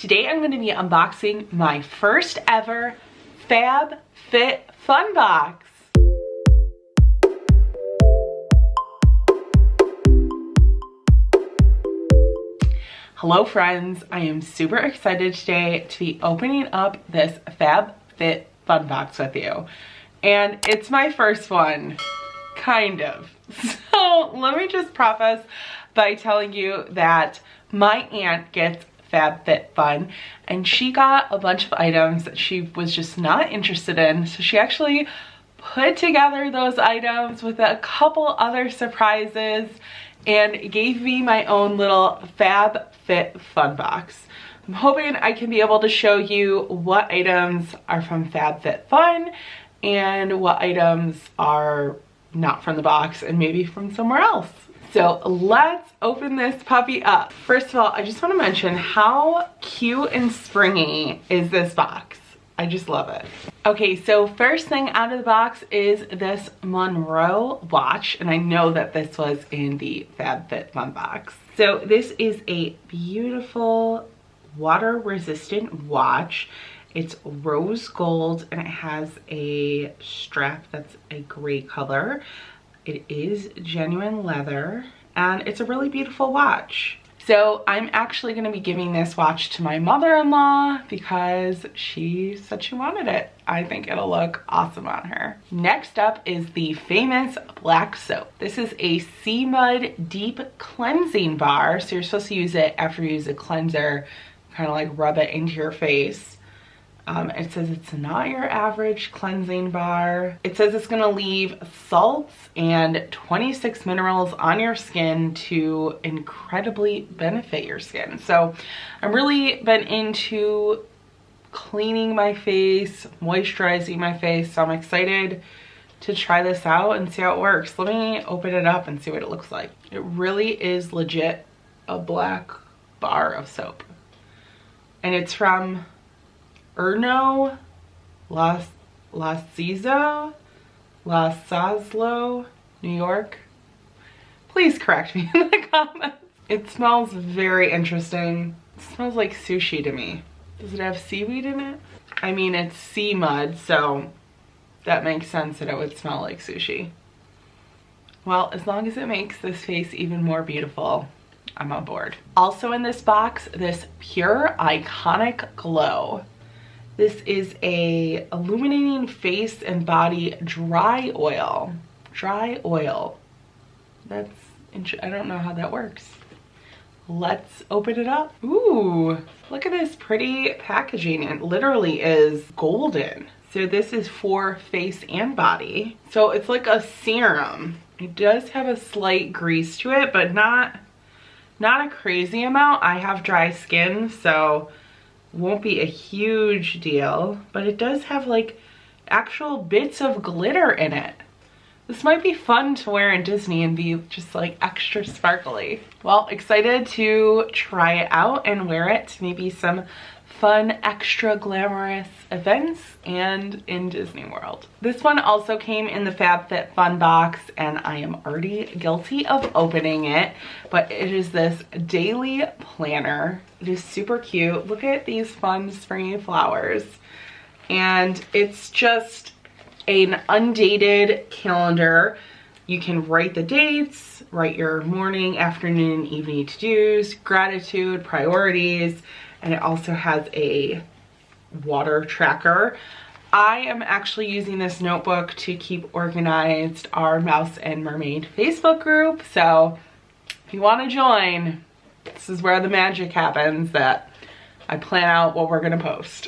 Today I'm going to be unboxing my first ever Fab Fit Fun Box. Hello friends, I am super excited today to be opening up this Fab Fit Fun Box with you. And it's my first one, kind of. So let me just preface by telling you that my aunt gets FabFitFun and she got a bunch of items that she was just not interested in. So she actually put together those items with a couple other surprises and gave me my own little Fab Fit Fun Box. I'm hoping I can be able to show you what items are from FabFitFun and what items are not from the box and maybe from somewhere else. So let's open this puppy up. First of all, I just want to mention how cute and springy is this box. I just love it. Okay, so first thing out of the box is this Monroe watch, and I know that this was in the FabFitFun box. So this is a beautiful water resistant watch. It's rose gold and it has a strap that's a gray color. It is genuine leather and it's a really beautiful watch. So I'm actually going to be giving this watch to my mother-in-law because she said she wanted it. I think it'll look awesome on her. Next up is the famous black soap. This is a Sea Mud Deep Cleansing Bar. So you're supposed to use it after you use a cleanser, kind of like rub it into your face. It says it's not your average cleansing bar. It says it's gonna leave salts and 26 minerals on your skin to incredibly benefit your skin. So I've really been into cleaning my face, moisturizing my face. So I'm excited to try this out and see how it works. Let me open it up and see what it looks like. It really is legit a black bar of soap. And it's from Erno, La Saslo, New York. Please correct me in the comments. It smells very interesting. It smells like sushi to me. Does it have seaweed in it? I mean, it's sea mud, so that makes sense that it would smell like sushi. Well, as long as it makes this face even more beautiful, I'm on board. Also in this box, this Pure Iconic Glow. This is a illuminating face and body dry oil. Dry oil. That's I don't know how that works. Let's open it up. Ooh, look at this pretty packaging. It literally is golden. So this is for face and body. So it's like a serum. It does have a slight grease to it, but not a crazy amount. I have dry skin, so won't be a huge deal, but it does have like actual bits of glitter in it. This might be fun to wear in Disney and be just like extra sparkly. Well, excited to try it out and wear it to maybe some fun, extra glamorous events and in Disney World. This one also came in the FabFitFun box and I am already guilty of opening it, but it is this daily planner. It is super cute. Look at these fun springy flowers. And it's just an undated calendar. You can write the dates, write your morning, afternoon, evening to-dos, gratitude, priorities, and it also has a water tracker. I am actually using this notebook to keep organized our Mouse and Mermaid Facebook group. So if you want to join, this is where the magic happens, that I plan out what we're gonna post.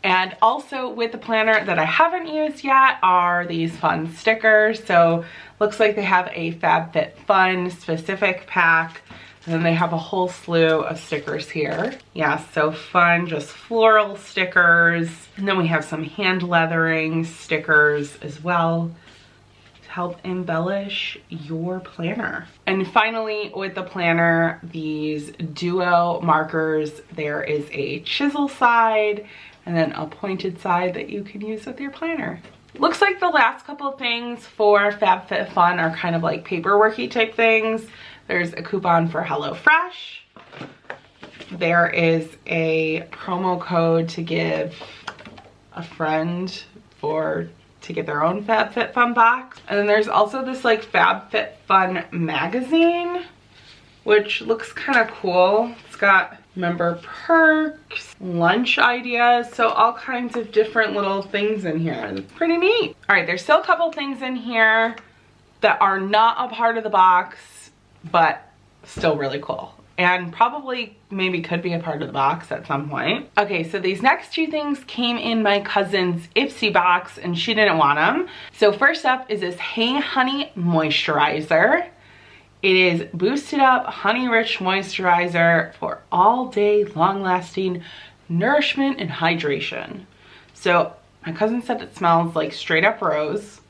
And also with the planner that I haven't used yet are these fun stickers. So looks like they have a FabFitFun specific pack. And then they have a whole slew of stickers here. Yeah, so fun, just floral stickers. And then we have some hand leathering stickers as well to help embellish your planner. And finally, with the planner, these duo markers. There is a chisel side and then a pointed side that you can use with your planner. Looks like the last couple of things for FabFitFun are kind of like paperworky type things. There's a coupon for HelloFresh. there is a promo code to give a friend to get their own Fab Fit Fun box. And then there's also this like Fab Fit Fun magazine, which looks kind of cool. It's got member perks, lunch ideas, so all kinds of different little things in here. It's pretty neat. All right, there's still a couple things in here that are not a part of the box, but still really cool. And probably maybe could be a part of the box at some point. Okay, so these next two things came in my cousin's Ipsy box and she didn't want them. So first up is this Hey Honey moisturizer. It is boosted up honey rich moisturizer for all day long lasting nourishment and hydration. So my cousin said it smells like straight up rose,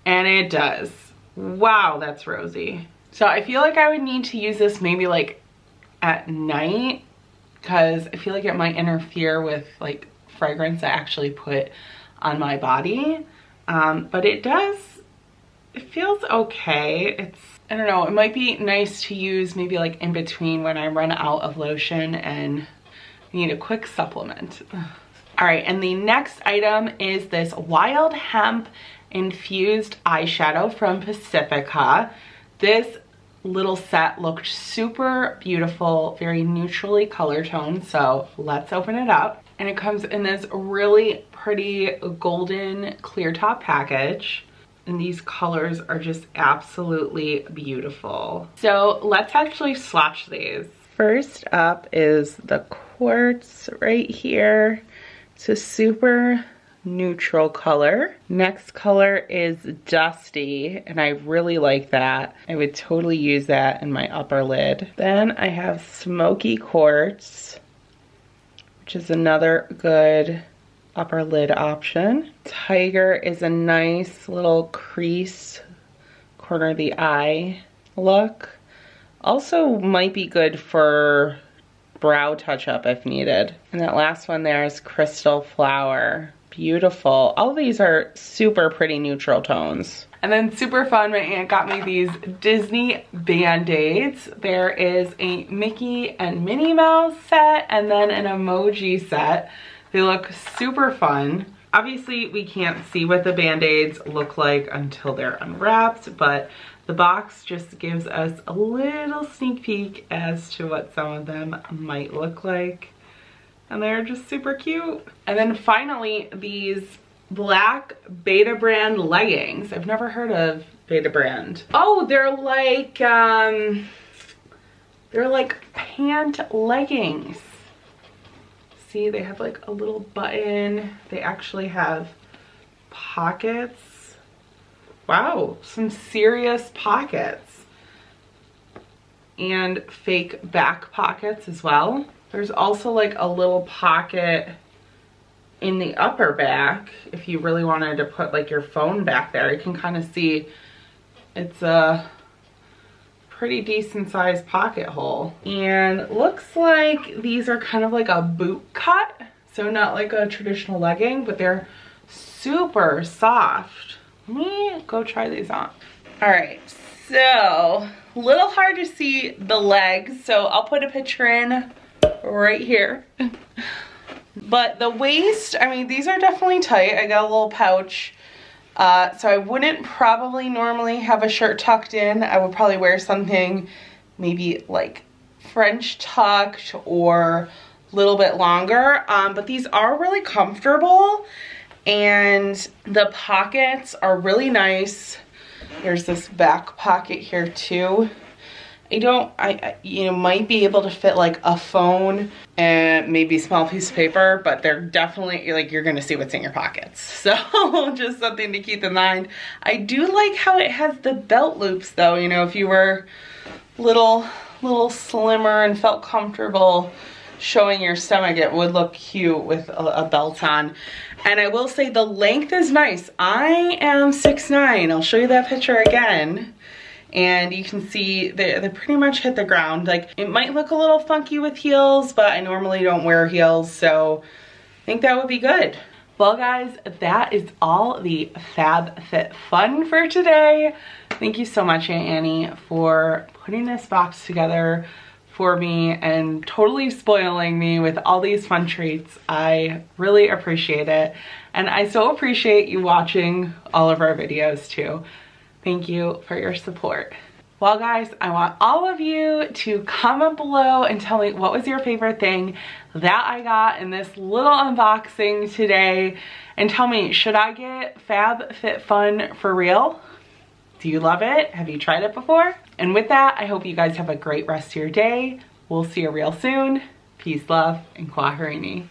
and it does. Wow, that's rosy. So I feel like I would need to use this maybe like at night, because I feel like it might interfere with like fragrance I actually put on my body. But it feels okay. I don't know, it might be nice to use maybe like in between when I run out of lotion and need a quick supplement. All right, and the next item is this Wild Hemp Infused Eyeshadow from Pacifica. This little set looked super beautiful, very neutrally color toned, so let's open it up. And it comes in this really pretty golden clear top package, and these colors are just absolutely beautiful. So let's actually swatch these. First up is the quartz right here. It's a super neutral color. Next color is dusty, and I really like that. I would totally use that in my upper lid. Then I have smoky quartz, which is another good upper lid option. Tiger is a nice little crease, corner of the eye look. Also might be good for brow touch-up if needed. And that last one there is Crystal Flower. Beautiful. All these are super pretty neutral tones. And then super fun, my aunt got me these Disney Band-Aids. There is a Mickey and Minnie Mouse set and then an emoji set. They look super fun. Obviously, we can't see what the Band-Aids look like until they're unwrapped, but the box just gives us a little sneak peek as to what some of them might look like. And they're just super cute. And then finally, these black Beta Brand leggings. I've never heard of Beta Brand. Oh, they're like pant leggings. See, they have like a little button. They actually have pockets. Wow, some serious pockets. And fake back pockets as well. There's also like a little pocket in the upper back if you really wanted to put like your phone back there. You can kind of see it's a pretty decent sized pocket hole. And looks like these are kind of like a boot cut. So not like a traditional legging, but they're super soft. Let me go try these on. All right, so a little hard to see the legs. So I'll put a picture in right here. But the waist, I mean, these are definitely tight. I got a little pouch. So I wouldn't probably normally have a shirt tucked in. I would probably wear something maybe like French tucked or a little bit longer. But these are really comfortable and the pockets are really nice. There's this back pocket here too. I might be able to fit like a phone and maybe a small piece of paper, but they're definitely like, you're gonna see what's in your pockets. So just something to keep in mind. I do like how it has the belt loops though. You know, if you were little slimmer and felt comfortable showing your stomach, it would look cute with a belt on. And I will say the length is nice. I am 6'9". I'll show you that picture again. And you can see they pretty much hit the ground. Like, it might look a little funky with heels, but I normally don't wear heels, so I think that would be good. Well guys, that is all the Fab Fit Fun for today. Thank you so much, Aunt Annie, for putting this box together for me and totally spoiling me with all these fun treats. I really appreciate it. And I so appreciate you watching all of our videos too. Thank you for your support. Well guys, I want all of you to comment below and tell me what was your favorite thing that I got in this little unboxing today. And tell me, should I get Fab Fit Fun for real? Do you love it? Have you tried it before? And with that, I hope you guys have a great rest of your day. We'll see you real soon. Peace, love, and kwaherini.